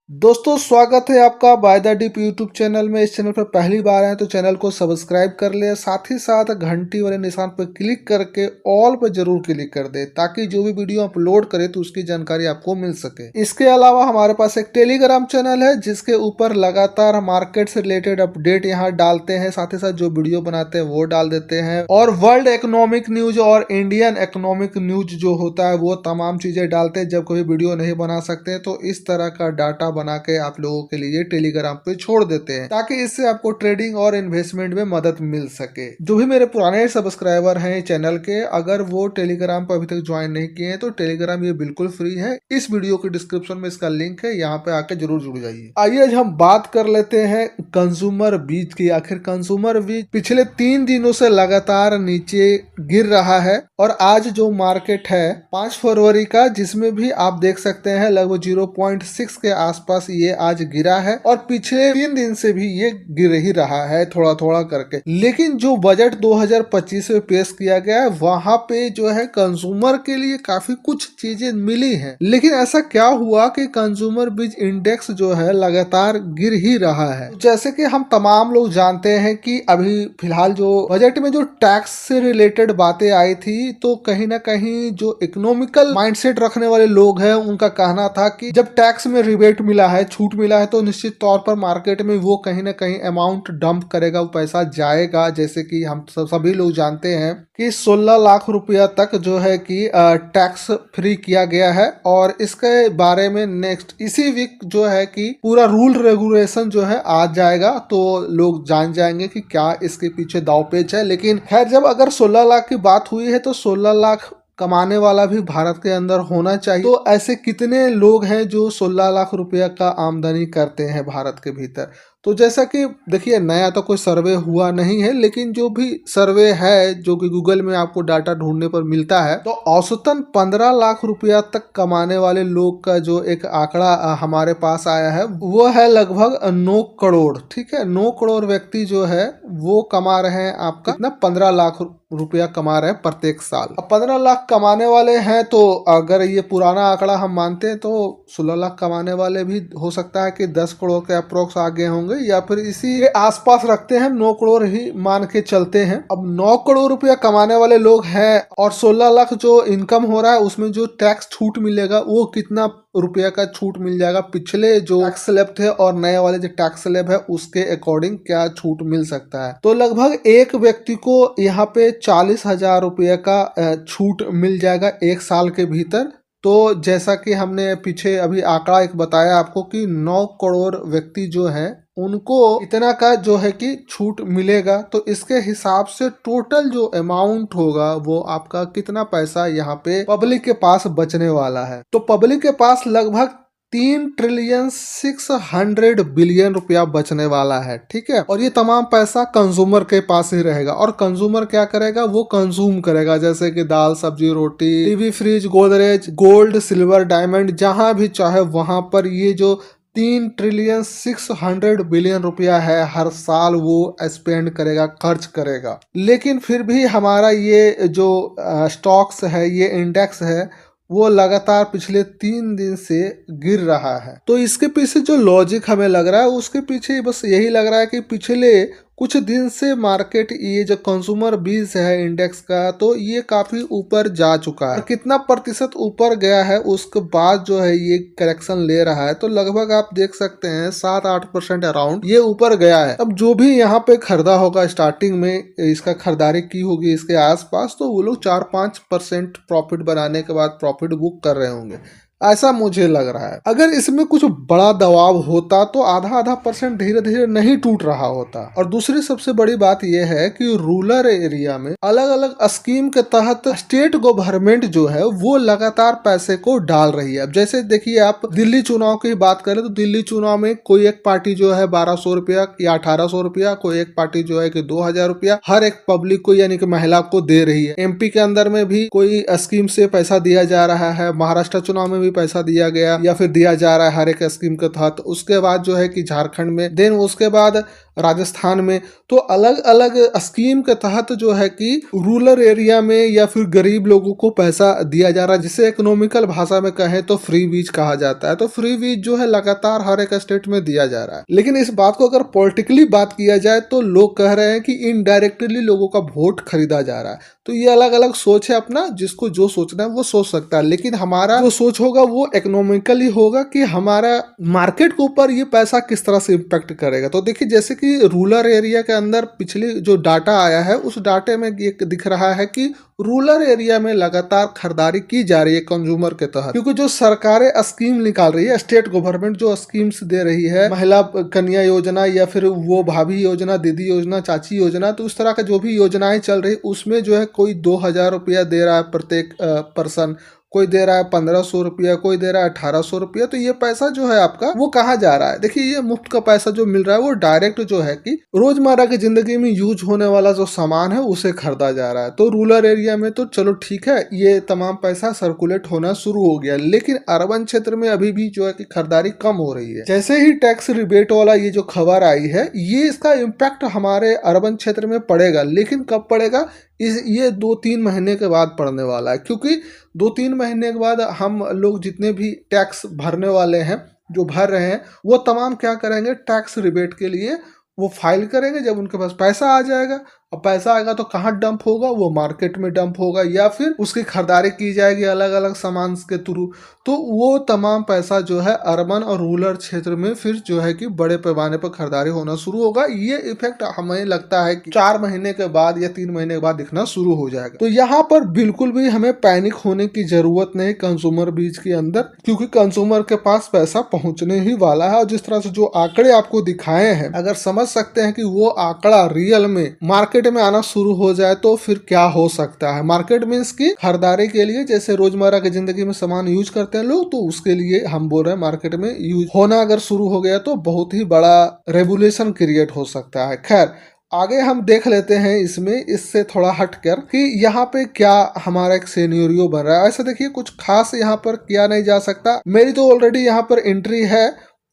दोस्तों स्वागत है आपका by the deep YouTube channel में। इस चैनल पर पहली बार आए तो चैनल को सब्सक्राइब कर ले, साथ ही साथ घंटी वाले निशान पर क्लिक करके ऑल पर जरूर क्लिक कर दे ताकि जो भी वीडियो अपलोड करे तो उसकी जानकारी आपको मिल सके। इसके अलावा हमारे पास एक टेलीग्राम चैनल है जिसके ऊपर लगातार मार्केट से रिलेटेड अपडेट यहाँ डालते हैं, साथ ही साथ जो वीडियो बनाते हैं वो डाल देते हैं और वर्ल्ड इकोनॉमिक न्यूज और इंडियन इकोनॉमिक न्यूज जो होता है वो तमाम चीजें डालते हैं। जब कोई वीडियो नहीं बना सकते तो इस तरह का डाटा बना के आप लोगों के लिए टेलीग्राम पे छोड़ देते हैं ताकि इससे आपको ट्रेडिंग और इन्वेस्टमेंट में मदद मिल सके। जो भी मेरे पुराने सब्सक्राइबर हैं चैनल के, अगर वो टेलीग्राम पर अभी तक ज्वाइन नहीं किए हैं तो टेलीग्राम ये बिल्कुल फ्री है। इस वीडियो के डिस्क्रिप्शन में इसका लिंक है, यहाँ पे आके जरूर जुड़ जाइए। आइए आज हम बात कर लेते हैं कंज्यूमर बीज की। आखिर कंज्यूमर बीज पिछले 3 दिनों से लगातार नीचे गिर रहा है और आज जो मार्केट है 5 फरवरी का, जिसमें भी आप देख सकते हैं लगभग 0.6 के आसपास ये आज गिरा है और पिछले 3 दिन से भी ये गिर ही रहा है थोड़ा थोड़ा करके। लेकिन जो बजट 2025 में पेश किया गया है वहां पे जो है कंज्यूमर के लिए काफी कुछ चीजें मिली हैं। लेकिन ऐसा क्या हुआ कि कंज्यूमर बीज इंडेक्स जो है लगातार गिर ही रहा है। जैसे कि हम तमाम लोग जानते हैं कि अभी फिलहाल जो बजट में जो टैक्स से रिलेटेड बातें आई थी, तो कहीं ना कहीं जो इकोनॉमिकल माइंडसेट रखने वाले लोग हैं उनका कहना था कि जब टैक्स में रिबेट मिला है, छूट मिला है, तो निश्चित तौर पर मार्केट में वो कहीं ना कहीं अमाउंट डंप करेगा, वो पैसा जाएगा। जैसे कि हम सभी लोग जानते हैं कि 16 लाख रुपया तक जो है कि टैक्स फ्री किया गया है और इसके बारे में नेक्स्ट इसी वीक जो है कि पूरा रूल रेगुलेशन जो है आ जाएगा, तो लोग जान जाएंगे कि क्या इसके पीछे दावपेच है। लेकिन खैर, जब अगर 16 लाख की बात हुई है तो 16 लाख कमाने वाला भी भारत के अंदर होना चाहिए। तो ऐसे कितने लोग हैं जो 16 लाख रुपया का आमदनी करते हैं भारत के भीतर? तो जैसा कि देखिए, नया तो कोई सर्वे हुआ नहीं है, लेकिन जो भी सर्वे है जो कि गूगल में आपको डाटा ढूंढने पर मिलता है, तो औसतन 15 लाख रुपया तक कमाने वाले लोग का जो एक आंकड़ा हमारे पास आया है वो है लगभग 9 करोड़। ठीक है, 9 करोड़ व्यक्ति जो है वो कमा रहे हैं आपका कितना, 15 लाख रुपया कमा रहे हैं प्रत्येक साल। अब 15 लाख कमाने वाले हैं तो अगर ये पुराना आंकड़ा हम मानते हैं तो 16 लाख कमाने वाले भी हो सकता है कि 10 करोड़ के अप्रोक्स आगे होंगे या फिर इसी के आसपास रखते हैं, 9 करोड़ ही मान के चलते हैं। अब 9 करोड़ रुपया कमाने वाले लोग हैं और 16 लाख जो इनकम हो रहा है उसमें जो टैक्स छूट मिलेगा वो कितना रुपया का छूट मिल जाएगा, पिछले जो टैक्स स्लैब थे और नए वाले जो टैक्स स्लैब है उसके अकॉर्डिंग क्या छूट मिल सकता है। तो लगभग एक व्यक्ति को यहाँ पे 40,000 रुपये का छूट मिल जाएगा 1 साल के भीतर। तो जैसा कि हमने पीछे अभी आंकड़ा एक बताया आपको कि 9 करोड़ व्यक्ति जो है उनको इतना का जो है कि छूट मिलेगा, तो इसके हिसाब से टोटल जो अमाउंट होगा वो आपका कितना पैसा यहाँ पे पब्लिक के पास बचने वाला है। तो पब्लिक के पास लगभग 3,600 बिलियन रुपया बचने वाला है। ठीक है, और ये तमाम पैसा कंज्यूमर के पास ही रहेगा और कंज्यूमर क्या करेगा, वो कंज्यूम करेगा, जैसे कि दाल सब्जी रोटी, TV fridge Godrej gold silver diamond, जहां भी चाहे वहां पर ये जो 3,600 बिलियन रुपया है हर साल वो स्पेंड करेगा, खर्च करेगा। लेकिन फिर भी हमारा ये जो स्टॉक्स है, ये इंडेक्स है, वो लगातार पिछले 3 दिन से गिर रहा है। तो इसके पीछे जो लॉजिक हमें लग रहा है उसके पीछे बस यही लग रहा है कि पिछले कुछ दिन से मार्केट ये जो कंज्यूमर बीज है इंडेक्स का, तो ये काफी ऊपर जा चुका है। कितना प्रतिशत ऊपर गया है उसके बाद जो है ये करेक्शन ले रहा है, तो लगभग आप देख सकते हैं 7-8% अराउंड ये ऊपर गया है। अब जो भी यहाँ पे खरीदा होगा, स्टार्टिंग में इसका खरीदारी की होगी इसके आसपास, तो वो लोग 4-5% प्रॉफिट बनाने के बाद प्रॉफिट बुक कर रहे होंगे, ऐसा मुझे लग रहा है। अगर इसमें कुछ बड़ा दबाव होता तो आधा परसेंट धीरे धीरे नहीं टूट रहा होता। और दूसरी सबसे बड़ी बात यह है कि रूरल एरिया में अलग अलग स्कीम के तहत स्टेट गवर्नमेंट जो है वो लगातार पैसे को डाल रही है। अब जैसे देखिए, आप दिल्ली चुनाव की बात करें तो दिल्ली चुनाव में कोई एक पार्टी जो है 1200 रुपया या 1800 रुपया, कोई एक पार्टी जो है कि 2000 रुपया हर एक पब्लिक को यानी कि महिला को दे रही है। MP के अंदर में भी कोई स्कीम से पैसा दिया जा रहा है, महाराष्ट्र चुनाव में भी पैसा दिया गया या फिर दिया जा रहा है हर एक स्कीम के तहत। उसके बाद जो है कि झारखंड में, देन उसके बाद राजस्थान में, तो अलग अलग स्कीम के तहत जो है कि रूरल एरिया में या फिर गरीब लोगों को पैसा दिया जा रहा है, जिसे इकोनॉमिकल भाषा में कहें तो फ्री बीज कहा जाता है। तो फ्री बीज जो है लगातार हर एक स्टेट में दिया जा रहा है। लेकिन इस बात को अगर पॉलिटिकली बात किया जाए तो लोग कह रहे हैं कि इनडायरेक्टली लोगों का वोट खरीदा जा रहा है। तो ये अलग अलग सोच है अपना, जिसको जो सोचना है वो सोच सकता है। लेकिन हमारा जो सोच होगा वो इकोनॉमिकली होगा कि हमारा मार्केट के ऊपर ये पैसा किस तरह से इम्पैक्ट करेगा। तो देखिए, जैसे कि रूरल एरिया के अंदर पिछली जो डाटा आया है उस डाटे में ये दिख रहा है कि रूरल एरिया में लगातार खरीदारी की जा रही है कंज्यूमर के तहत, क्योंकि जो सरकारें स्कीम निकाल रही है, स्टेट गवर्नमेंट जो स्कीम्स दे रही है, महिला कन्या योजना या फिर वो भाभी योजना, दीदी योजना, चाची योजना, तो उस तरह का जो भी योजनाएं चल रही, उसमें जो है कोई 2,000 रुपया दे रहा है प्रत्येक पर्सन, कोई दे रहा है 1,500 रुपया, कोई दे रहा है 1,800 रुपया। तो ये पैसा जो है आपका वो कहाँ जा रहा है? देखिए, ये मुफ्त का पैसा जो मिल रहा है वो डायरेक्ट जो है कि रोजमर्रा की जिंदगी में यूज होने वाला जो सामान है उसे खरीदा जा रहा है। तो रूरल एरिया में तो चलो ठीक है, ये तमाम पैसा सर्कुलेट होना शुरू हो गया, लेकिन अर्बन क्षेत्र में अभी भी जो है कि खरीदारी कम हो रही है। जैसे ही टैक्स रिबेट वाला ये जो खबर आई है, ये इसका इम्पैक्ट हमारे अर्बन क्षेत्र में पड़ेगा, लेकिन कब पड़ेगा? ये 2-3 महीने के बाद पड़ने वाला है, क्योंकि 2-3 महीने के बाद हम लोग जितने भी टैक्स भरने वाले हैं, जो भर रहे हैं, वो तमाम क्या करेंगे, टैक्स रिबेट के लिए वो फाइल करेंगे। जब उनके पास पैसा आ जाएगा, अब पैसा आएगा तो कहाँ डंप होगा? वो मार्केट में डंप होगा, या फिर उसकी खरीदारी की जाएगी अलग अलग सामान के थ्रू। तो वो तमाम पैसा जो है अर्बन और रूरल क्षेत्र में फिर जो है कि बड़े पैमाने पर खरीदारी होना शुरू होगा। ये इफेक्ट हमें लगता है कि 4 महीने के बाद या 3 महीने के बाद दिखना शुरू हो जाएगा। तो यहाँ पर बिल्कुल भी हमें पैनिक होने की जरूरत नहीं कंज्यूमर बीज के अंदर, क्योंकि कंज्यूमर के पास पैसा पहुंचने ही वाला है। और जिस तरह से जो आंकड़े आपको दिखाए हैं, अगर समझ सकते हैं कि वो आंकड़ा रियल में मार्केट में आना शुरू हो जाए तो फिर क्या हो सकता है। मार्केट मीन्स की खरीदारी के लिए, जैसे रोजमर्रा की जिंदगी में सामान यूज करते हैं लोग, तो उसके लिए हम बोल रहे हैं मार्केट में यूज होना अगर शुरू हो गया तो बहुत ही बड़ा रेवोल्यूशन क्रिएट हो सकता है। खैर, आगे हम देख लेते हैं इसमें, इससे थोड़ा हटकर कि यहाँ पे क्या हमारा एक सिनेरियो बन रहा है। ऐसा देखिए, कुछ खास यहाँ पर किया नहीं जा सकता। मेरी तो ऑलरेडी यहाँ पर एंट्री है,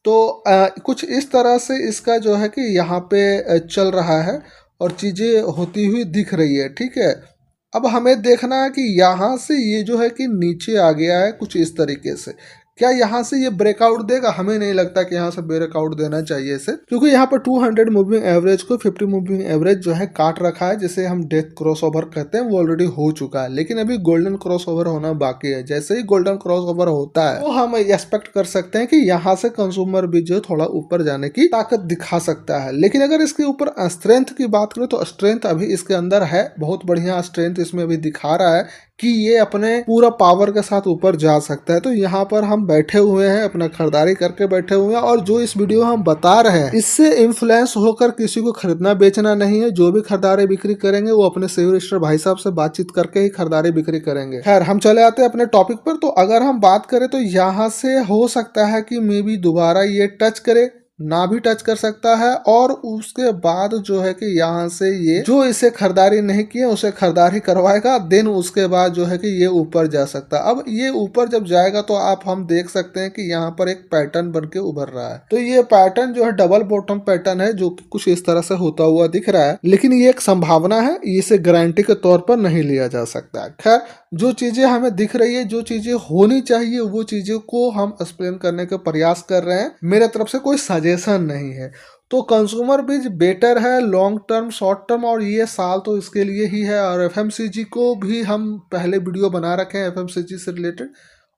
तो कुछ इस तरह से इसका जो है कि यहाँ पे चल रहा है और चीज़ें होती हुई दिख रही है। ठीक है, अब हमें देखना है कि यहाँ से ये जो है कि नीचे आ गया है कुछ इस तरीके से। क्या यहाँ से ये ब्रेकआउट देगा? हमें नहीं लगता कि यहाँ से ब्रेकआउट देना चाहिए इसे, क्योंकि यहाँ पर 200 मूविंग एवरेज को 50 मूविंग एवरेज जो है काट रखा है, जिसे हम डेथ क्रॉसओवर कहते हैं, वो ऑलरेडी हो चुका है। लेकिन अभी गोल्डन क्रॉसओवर होना बाकी है। जैसे ही गोल्डन क्रॉसओवर होता है तो हम एक्सपेक्ट कर सकते हैं कि यहाँ से कंज्यूमर भी जो थोड़ा ऊपर जाने की ताकत दिखा सकता है। लेकिन अगर इसके ऊपर स्ट्रेंथ की बात करें तो स्ट्रेंथ अभी इसके अंदर है, बहुत बढ़िया स्ट्रेंथ इसमें अभी दिखा रहा है कि ये अपने पूरा पावर के साथ ऊपर जा सकता है। तो यहाँ पर हम बैठे हुए हैं, अपना खरीदारी करके बैठे हुए हैं, और जो इस वीडियो हम बता रहे हैं इससे इन्फ्लुएंस होकर किसी को खरीदना बेचना नहीं है। जो भी खरीदारी बिक्री करेंगे वो अपने सेल रजिस्टर भाई साहब से बातचीत करके ही खरीदारी बिक्री करेंगे। खैर, हम चले आते हैं अपने टॉपिक पर। तो अगर हम बात करें तो यहाँ से हो सकता है कि मे बी दोबारा ये टच करे, ना भी टच कर सकता है, और उसके बाद जो है कि यहाँ से ये जो इसे खरीदारी नहीं किए उसे खरीदारी करवाएगा, देन उसके बाद जो है कि ये ऊपर जा सकता है। अब ये ऊपर जब जाएगा तो हम देख सकते हैं कि यहाँ पर एक पैटर्न बन के उभर रहा है। तो ये पैटर्न जो है डबल बॉटम पैटर्न है, जो कि कुछ इस तरह से होता हुआ दिख रहा है, लेकिन ये एक संभावना है, इसे गारंटी के तौर पर नहीं लिया जा सकता है। खैर, जो चीजें हमें दिख रही है, जो चीजें होनी चाहिए, वो चीजों को हम एक्सप्लेन करने का प्रयास कर रहे हैं। मेरे तरफ से कोई सजेशन नहीं है। तो कंज्यूमर बीज बेटर है लॉन्ग टर्म, शॉर्ट टर्म, और ये साल तो इसके लिए ही है। और एफएमसीजी को भी हम पहले वीडियो बना रखे हैं एफएमसीजी से रिलेटेड,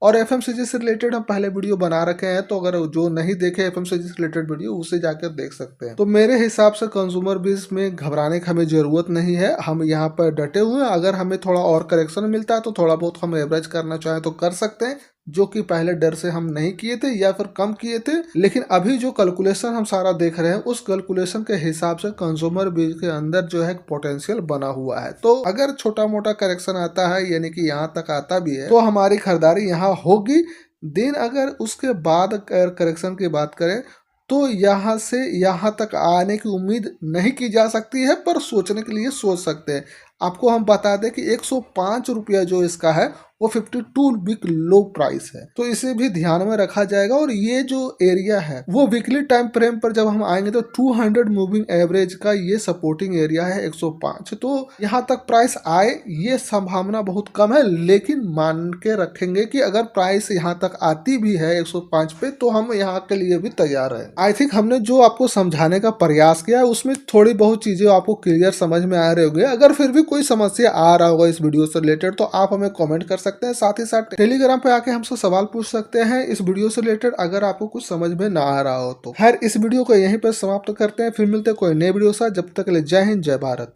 और एफएमसीजी से रिलेटेड हम पहले वीडियो बना रखे हैं। तो अगर जो नहीं देखे एफएमसीजी से रिलेटेड वीडियो, उसे जाकर देख सकते हैं। तो मेरे हिसाब से कंज्यूमर बीज में घबराने की हमें जरूरत नहीं है। हम यहाँ पर डटे हुए हैं। अगर हमें थोड़ा और करेक्शन मिलता है तो थोड़ा बहुत हम एवरेज करना चाहें तो कर सकते हैं, जो कि पहले डर से हम नहीं किए थे या फिर कम किए थे। लेकिन अभी जो कैलकुलेशन हम सारा देख रहे हैं, उस कैलकुलेशन के हिसाब से कंज्यूमर बीज के अंदर जो है पोटेंशियल बना हुआ है। तो अगर छोटा मोटा करेक्शन आता है, यानी कि यहाँ तक आता भी है, तो हमारी खरीदारी यहाँ होगी। देन अगर उसके बाद करेक्शन की बात करें तो यहाँ से यहाँ तक आने की उम्मीद नहीं की जा सकती है, पर सोचने के लिए सोच सकते हैं। आपको हम बता दें कि 105 रुपया जो इसका है वो 52 वीक लो प्राइस है, तो इसे भी ध्यान में रखा जाएगा। और ये जो एरिया है वो वीकली टाइम फ्रेम पर जब हम आएंगे तो 200 मूविंग एवरेज का ये सपोर्टिंग एरिया है 105, तो यहाँ तक प्राइस आए ये संभावना बहुत कम है, लेकिन मान के रखेंगे कि अगर प्राइस यहाँ तक आती भी है 105 पे तो हम यहाँ के लिए भी तैयार है। आई थिंक हमने जो आपको समझाने का प्रयास किया है उसमें थोड़ी बहुत चीजें आपको क्लियर समझ में आ रही होगी। अगर फिर भी कोई समस्या आ रहा होगा इस वीडियो से रिलेटेड तो आप हमें कमेंट कर सकते हैं, साथ ही साथ टेलीग्राम पे आके हमसे सवाल पूछ सकते हैं इस वीडियो से रिलेटेड अगर आपको कुछ समझ में ना आ रहा हो तो। खैर इस वीडियो को यहीं पर समाप्त करते हैं, फिर मिलते हैं कोई नए वीडियो के साथ। जब तक के लिए जय हिंद जय भारत।